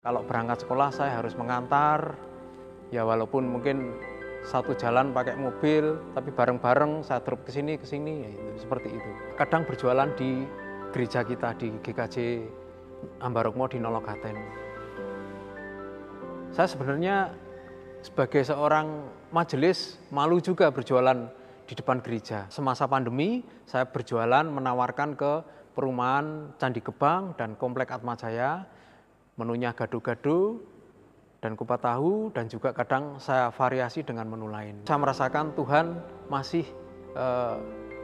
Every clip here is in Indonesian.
Kalau berangkat sekolah saya harus mengantar, ya walaupun mungkin satu jalan pakai mobil, tapi bareng-bareng saya drop ke sini, ya itu, seperti itu. Kadang berjualan di gereja kita di GKJ Ambarukmo di Nologaten. Saya sebenarnya sebagai seorang majelis malu juga berjualan di depan gereja. Semasa pandemi saya berjualan menawarkan ke perumahan Candi Gebang dan Komplek Atmajaya, menunya gado-gado dan kupat tahu, dan juga kadang saya variasi dengan menu lain. Saya merasakan Tuhan masih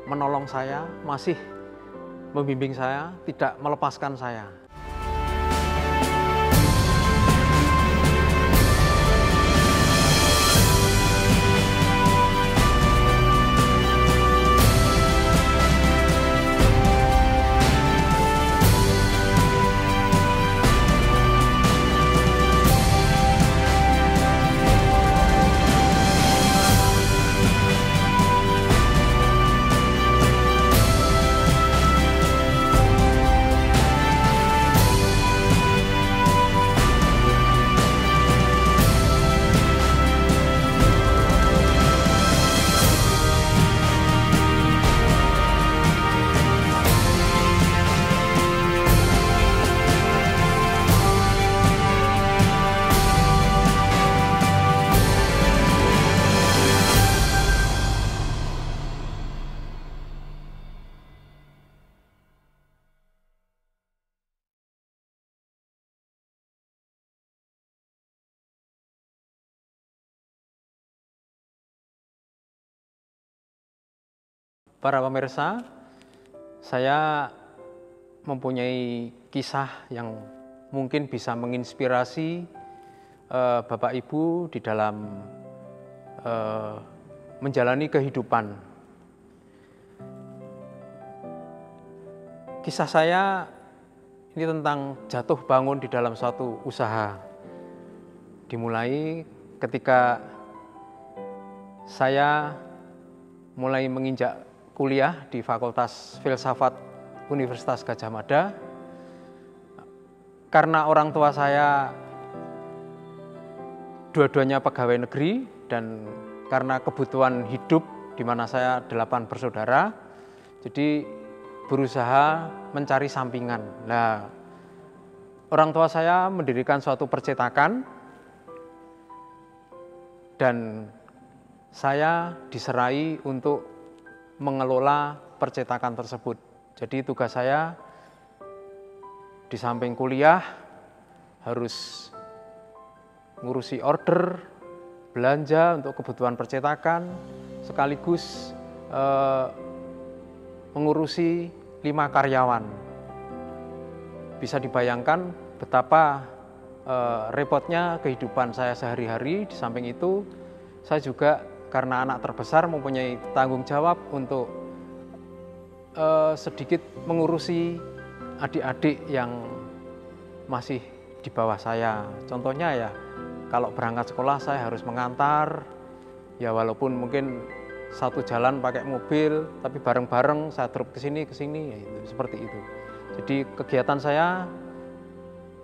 menolong saya, masih membimbing saya, tidak melepaskan saya. Para pemirsa, saya mempunyai kisah yang mungkin bisa menginspirasi Bapak Ibu di dalam menjalani kehidupan. Kisah saya ini tentang jatuh bangun di dalam suatu usaha. Dimulai ketika saya mulai menginjak kuliah di Fakultas Filsafat Universitas Gadjah Mada. Karena orang tua saya dua-duanya pegawai negeri dan karena kebutuhan hidup di mana saya 8 bersaudara, jadi berusaha mencari sampingan. Nah, orang tua saya mendirikan suatu percetakan dan saya diserai untuk mengelola percetakan tersebut. Jadi tugas saya di samping kuliah harus ngurusi order, belanja untuk kebutuhan percetakan, sekaligus mengurusi 5 karyawan. Bisa dibayangkan betapa repotnya kehidupan saya sehari-hari. Di samping itu, saya juga karena anak terbesar mempunyai tanggung jawab untuk sedikit mengurusi adik-adik yang masih di bawah saya. Contohnya ya, kalau berangkat sekolah saya harus mengantar, ya walaupun mungkin satu jalan pakai mobil, tapi bareng-bareng saya drop ke sini, ya itu, seperti itu. Jadi kegiatan saya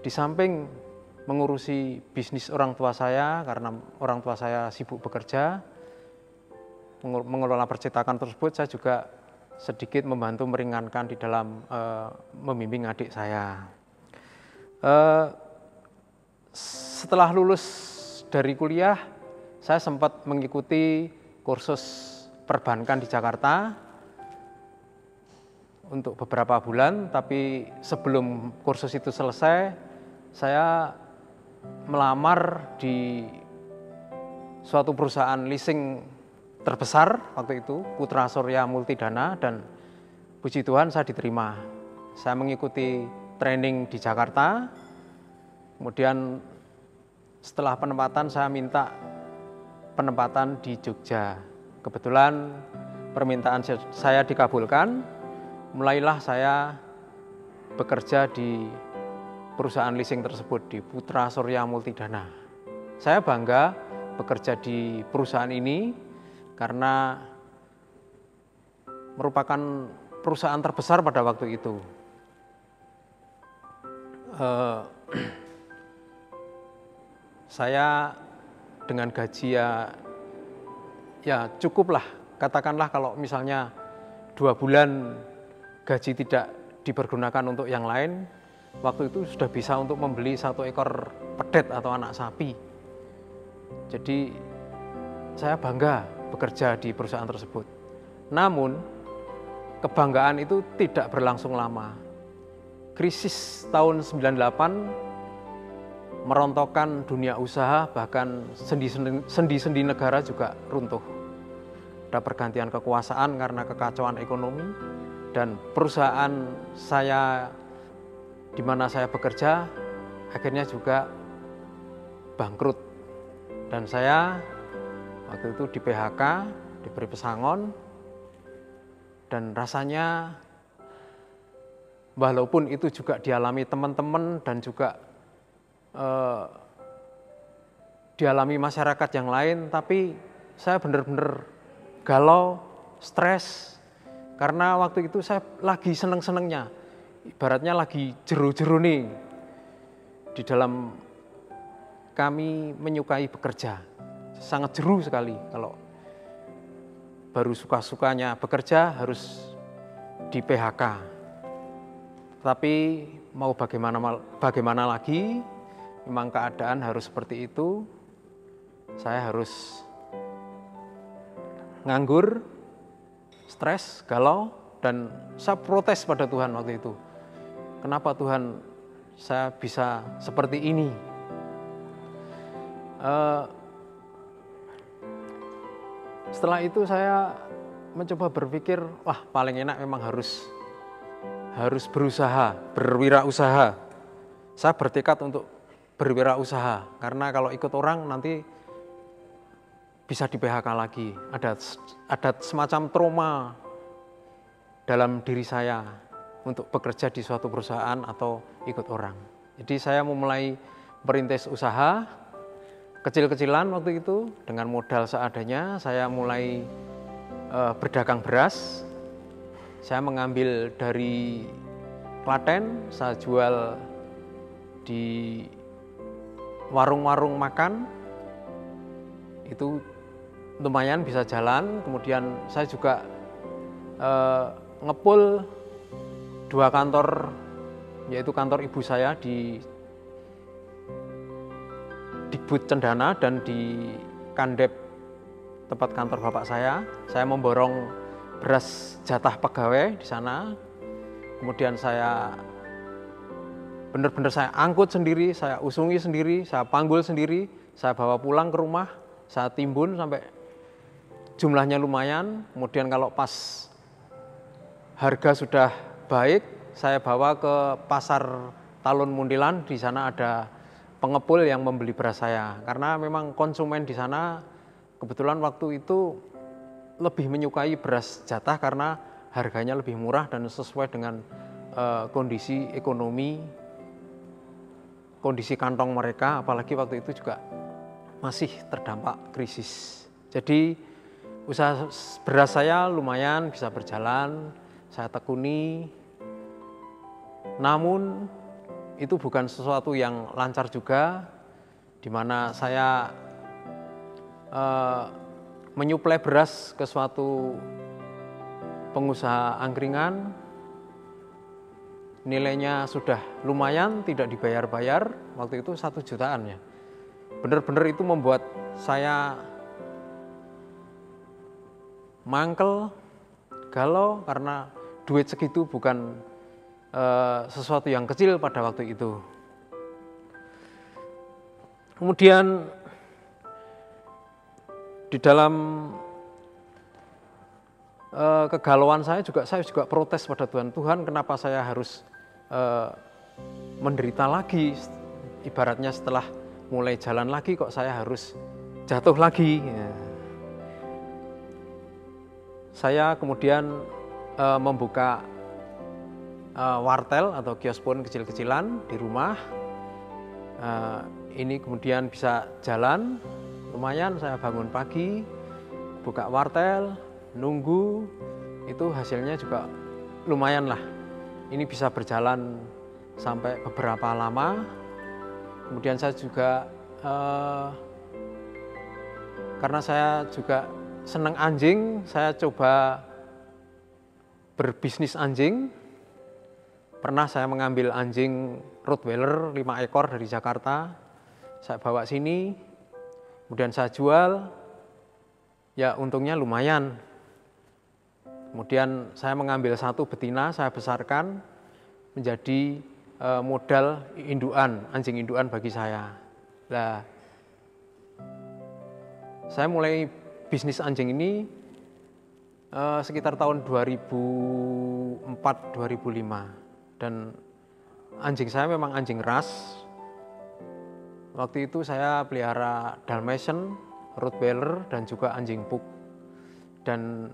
di samping mengurusi bisnis orang tua saya, karena orang tua saya sibuk bekerja, mengelola percetakan tersebut, saya juga sedikit membantu meringankan di dalam membimbing adik saya. Setelah lulus dari kuliah, saya sempat mengikuti kursus perbankan di Jakarta untuk beberapa bulan, tapi sebelum kursus itu selesai, saya melamar di suatu perusahaan leasing terbesar waktu itu, Putra Surya Multidana, dan puji Tuhan saya diterima. Saya mengikuti training di Jakarta, kemudian setelah penempatan saya minta penempatan di Jogja. Kebetulan permintaan saya dikabulkan, mulailah saya bekerja di perusahaan leasing tersebut di Putra Surya Multidana. Saya bangga bekerja di perusahaan ini karena merupakan perusahaan terbesar pada waktu itu. saya dengan gaji ya cukup lah. Katakanlah kalau misalnya 2 bulan gaji tidak dipergunakan untuk yang lain, waktu itu sudah bisa untuk membeli 1 ekor pedet atau anak sapi. Jadi saya bangga bekerja di perusahaan tersebut. Namun kebanggaan itu tidak berlangsung lama. Krisis tahun 98 merontokkan dunia usaha, bahkan sendi-sendi negara juga runtuh. Ada pergantian kekuasaan karena kekacauan ekonomi, dan perusahaan saya di mana saya bekerja akhirnya juga bangkrut. Dan saya waktu itu di PHK, diberi pesangon, dan rasanya walaupun itu juga dialami teman-teman dan juga dialami masyarakat yang lain, tapi saya benar-benar galau, stres, karena waktu itu saya lagi seneng-senengnya, ibaratnya lagi jeru-jeru nih di dalam kami menyukai bekerja, sangat jeru sekali kalau baru suka-sukanya bekerja harus di PHK. Tapi mau bagaimana lagi, memang keadaan harus seperti itu. Saya harus nganggur, stres, galau, dan saya protes pada Tuhan waktu itu. Kenapa Tuhan saya bisa seperti ini? Setelah itu saya mencoba berpikir, wah paling enak memang harus berusaha, berwirausaha. Saya bertekad untuk berwirausaha, karena kalau ikut orang nanti bisa di PHK lagi. Ada semacam trauma dalam diri saya untuk bekerja di suatu perusahaan atau ikut orang. Jadi saya memulai merintis usaha kecil-kecilan waktu itu, dengan modal seadanya. Saya mulai berdagang beras. Saya mengambil dari Klaten, saya jual di warung-warung makan, itu lumayan bisa jalan. Kemudian saya juga ngepul 2 kantor, yaitu kantor ibu saya di Dikbud Cendana dan di Kandep tempat kantor bapak saya. Saya memborong beras jatah pegawai di sana. Kemudian saya benar-benar saya angkut sendiri, saya usungi sendiri, saya panggul sendiri, saya bawa pulang ke rumah, saya timbun sampai jumlahnya lumayan. Kemudian kalau pas harga sudah baik, saya bawa ke pasar Talun Muntilan. Di sana ada pengepul yang membeli beras saya, karena memang konsumen di sana kebetulan waktu itu lebih menyukai beras jatah karena harganya lebih murah dan sesuai dengan kondisi ekonomi, kondisi kantong mereka, apalagi waktu itu juga masih terdampak krisis. Jadi usaha beras saya lumayan bisa berjalan, saya tekuni. Namun itu bukan sesuatu yang lancar juga, di mana saya menyuplai beras ke suatu pengusaha angkringan. Nilainya sudah lumayan, tidak dibayar-bayar, waktu itu 1 jutaan ya. Benar-benar itu membuat saya mangkel, galau, karena duit segitu bukan sesuatu yang kecil pada waktu itu. Kemudian di dalam kegalauan saya juga protes pada Tuhan. Tuhan, kenapa saya harus menderita lagi? Ibaratnya setelah mulai jalan lagi kok saya harus jatuh lagi. Saya kemudian membuka wartel atau kios pun kecil-kecilan di rumah. Ini kemudian bisa jalan lumayan. Saya bangun pagi, buka wartel, nunggu, itu hasilnya juga lumayan lah. Ini bisa berjalan sampai beberapa lama. Kemudian saya juga eh, karena saya juga senang anjing, saya coba berbisnis anjing. Pernah saya mengambil anjing Rottweiler 5 ekor dari Jakarta, saya bawa sini, kemudian saya jual, ya untungnya lumayan. Kemudian saya mengambil satu betina, saya besarkan menjadi modal induan, anjing induan bagi saya. Nah, saya mulai bisnis anjing ini sekitar tahun 2004-2005, dan anjing saya memang anjing ras. Waktu itu saya pelihara Dalmatian, Rottweiler, dan juga anjing pug. Dan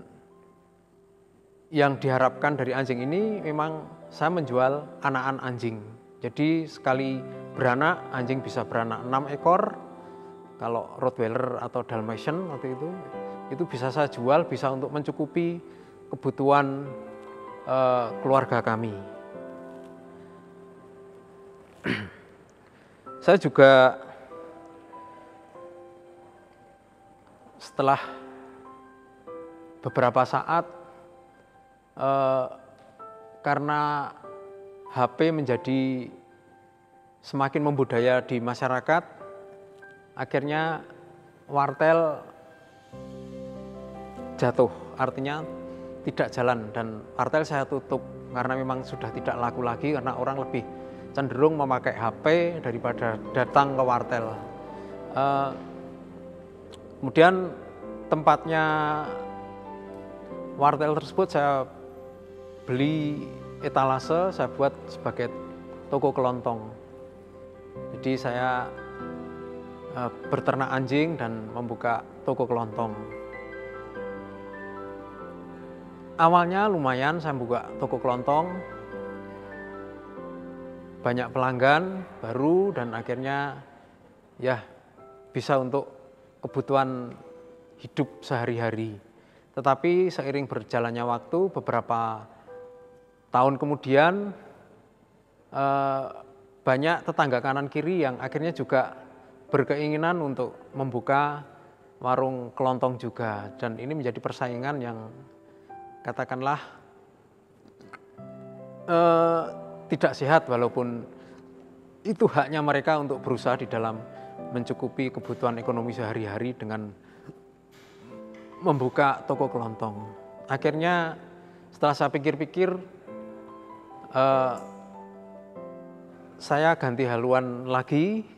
yang diharapkan dari anjing ini memang saya menjual anakan anjing. Jadi sekali beranak, anjing bisa beranak 6 ekor. Kalau Rottweiler atau Dalmatian waktu itu bisa saya jual, bisa untuk mencukupi kebutuhan keluarga kami. Saya juga setelah beberapa saat, karena HP menjadi semakin membudaya di masyarakat, akhirnya wartel jatuh, artinya tidak jalan, dan wartel saya tutup karena memang sudah tidak laku lagi, karena orang lebih cenderung memakai HP daripada datang ke wartel. Kemudian tempatnya wartel tersebut saya beli etalase, saya buat sebagai toko kelontong. Jadi saya berternak anjing dan membuka toko kelontong. Awalnya lumayan saya buka toko kelontong, banyak pelanggan baru, dan akhirnya ya bisa untuk kebutuhan hidup sehari-hari. Tetapi seiring berjalannya waktu, beberapa tahun kemudian banyak tetangga kanan kiri yang akhirnya juga berkeinginan untuk membuka warung kelontong juga, dan ini menjadi persaingan yang katakanlah tidak sehat, walaupun itu haknya mereka untuk berusaha di dalam mencukupi kebutuhan ekonomi sehari-hari dengan membuka toko kelontong. Akhirnya setelah saya pikir-pikir, saya ganti haluan lagi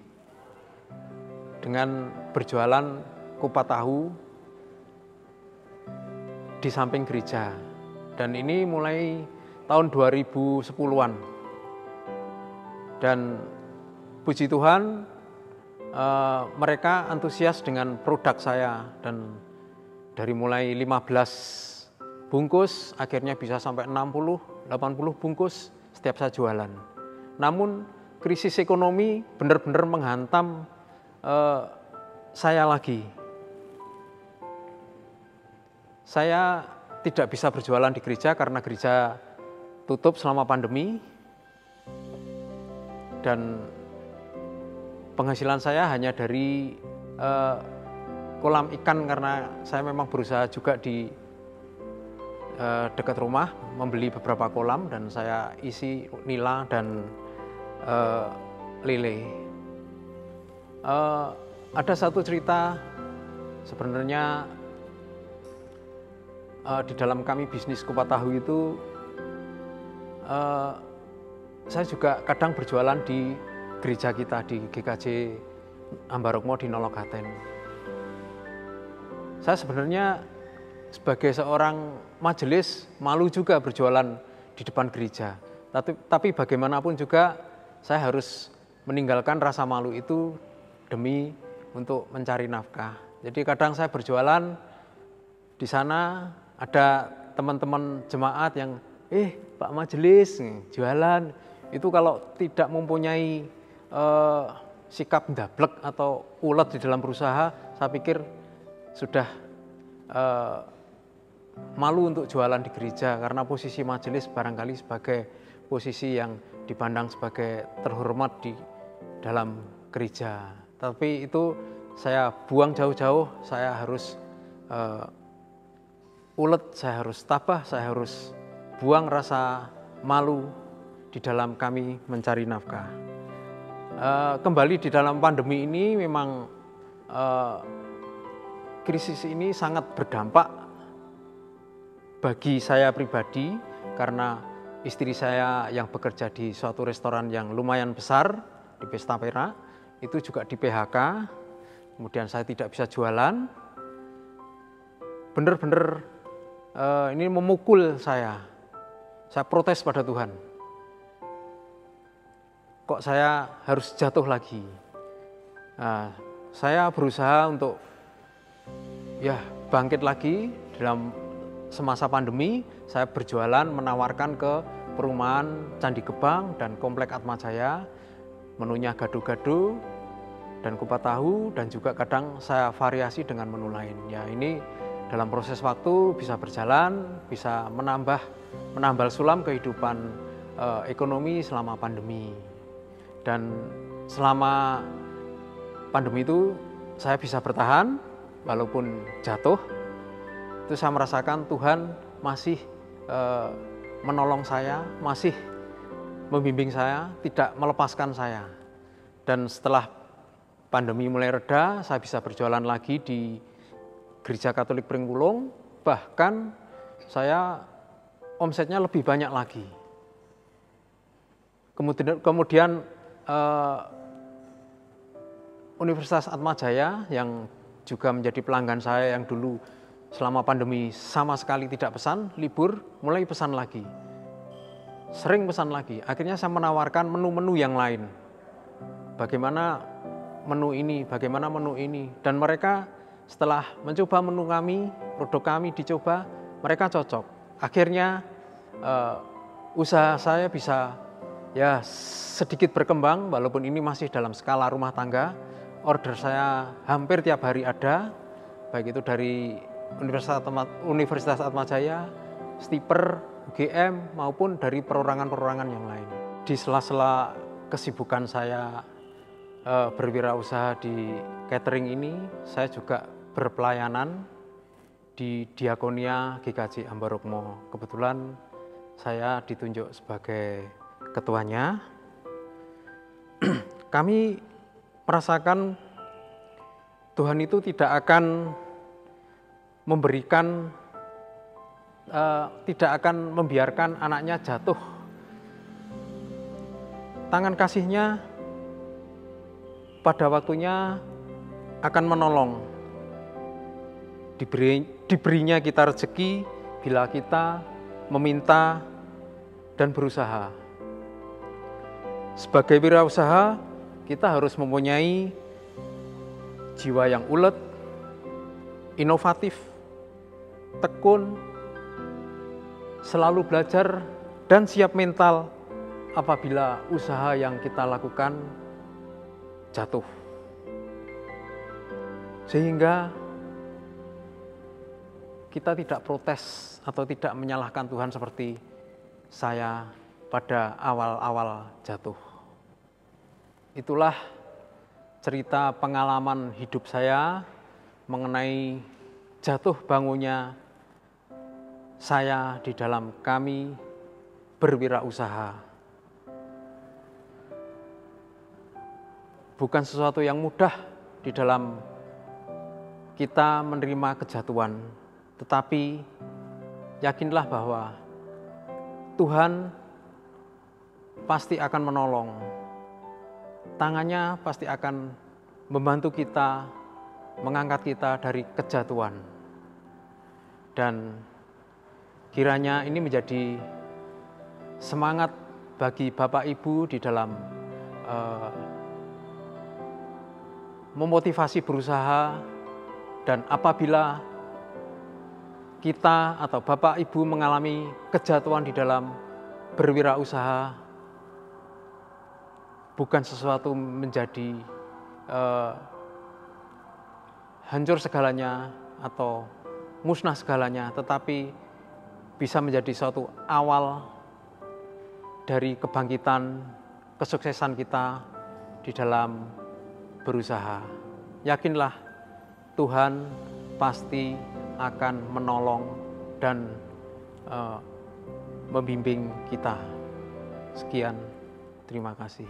dengan berjualan kupat tahu di samping gereja. Dan ini mulai tahun 2010-an. Dan puji Tuhan, mereka antusias dengan produk saya, dan dari mulai 15 bungkus akhirnya bisa sampai 60-80 bungkus setiap saya jualan. Namun krisis ekonomi benar-benar menghantam saya lagi. Saya tidak bisa berjualan di gereja karena gereja tutup selama pandemi, dan penghasilan saya hanya dari kolam ikan, karena saya memang berusaha juga di dekat rumah membeli beberapa kolam, dan saya isi nila dan lele. Ada satu cerita sebenarnya di dalam kami bisnis kupat tahu itu, saya juga kadang berjualan di gereja kita di GKJ Ambarukmo di Nologaten. Saya sebenarnya sebagai seorang majelis malu juga berjualan di depan gereja. Tapi bagaimanapun juga saya harus meninggalkan rasa malu itu demi untuk mencari nafkah. Jadi kadang saya berjualan di sana, ada teman-teman jemaat yang, Pak Majelis jualan, itu kalau tidak mempunyai sikap ndablek atau ulet di dalam berusaha, saya pikir sudah malu untuk jualan di gereja, karena posisi majelis barangkali sebagai posisi yang dipandang sebagai terhormat di dalam gereja. Tapi itu saya buang jauh-jauh, saya harus ulet, saya harus tabah, saya harus buang rasa malu di dalam kami mencari nafkah. Kembali di dalam pandemi ini memang krisis ini sangat berdampak bagi saya pribadi karena istri saya yang bekerja di suatu restoran yang lumayan besar di Pesta Perak itu juga di PHK, kemudian saya tidak bisa jualan. Benar-benar ini memukul saya protes pada Tuhan. Kok saya harus jatuh lagi? Saya berusaha untuk bangkit lagi dalam semasa pandemi. Saya berjualan menawarkan ke perumahan Candi Gebang dan Komplek Atmajaya menunya gado-gado dan kupat tahu, dan juga kadang saya variasi dengan menu lain. Ya, ini dalam proses waktu bisa berjalan, bisa menambal sulam kehidupan ekonomi selama pandemi. Dan selama pandemi itu saya bisa bertahan walaupun jatuh. Itu saya merasakan Tuhan masih menolong saya, masih membimbing saya, tidak melepaskan saya. Dan setelah pandemi mulai reda, saya bisa berjualan lagi di Gereja Katolik Pringpulung, bahkan saya omsetnya lebih banyak lagi. Kemudian Universitas Atmajaya yang juga menjadi pelanggan saya yang dulu selama pandemi sama sekali tidak pesan, libur mulai pesan lagi. Sering pesan lagi. Akhirnya saya menawarkan menu-menu yang lain. Bagaimana menu ini, bagaimana menu ini. Dan mereka setelah mencoba menu kami, produk kami dicoba, mereka cocok. Akhirnya usaha saya bisa sedikit berkembang, walaupun ini masih dalam skala rumah tangga. Order saya hampir tiap hari ada, baik itu dari Universitas Atmajaya, Stiper, UGM, maupun dari perorangan-perorangan yang lain. Di sela-sela kesibukan saya berwirausaha di catering ini, saya juga berpelayanan di Diakonia GKJ Ambarukmo. Kebetulan saya ditunjuk sebagai ketuanya. Kami merasakan Tuhan itu tidak akan memberikan, tidak akan membiarkan anaknya jatuh. Tangan kasih-Nya pada waktunya akan menolong. Diberinya kita rezeki bila kita meminta dan berusaha. Sebagai wirausaha, kita harus mempunyai jiwa yang ulet, inovatif, tekun, selalu belajar, dan siap mental apabila usaha yang kita lakukan jatuh. Sehingga kita tidak protes atau tidak menyalahkan Tuhan seperti saya pada awal-awal jatuh. Itulah cerita pengalaman hidup saya mengenai jatuh bangunnya saya di dalam kami berwirausaha. Bukan sesuatu yang mudah di dalam kita menerima kejatuhan, tetapi yakinlah bahwa Tuhan pasti akan menolong. Tangannya pasti akan membantu kita, mengangkat kita dari kejatuhan. Dan kiranya ini menjadi semangat bagi Bapak Ibu di dalam memotivasi berusaha, dan apabila kita atau Bapak Ibu mengalami kejatuhan di dalam berwirausaha, bukan sesuatu menjadi hancur segalanya atau musnah segalanya, tetapi bisa menjadi suatu awal dari kebangkitan, kesuksesan kita di dalam berusaha. Yakinlah Tuhan pasti akan menolong dan membimbing kita. Sekian, terima kasih.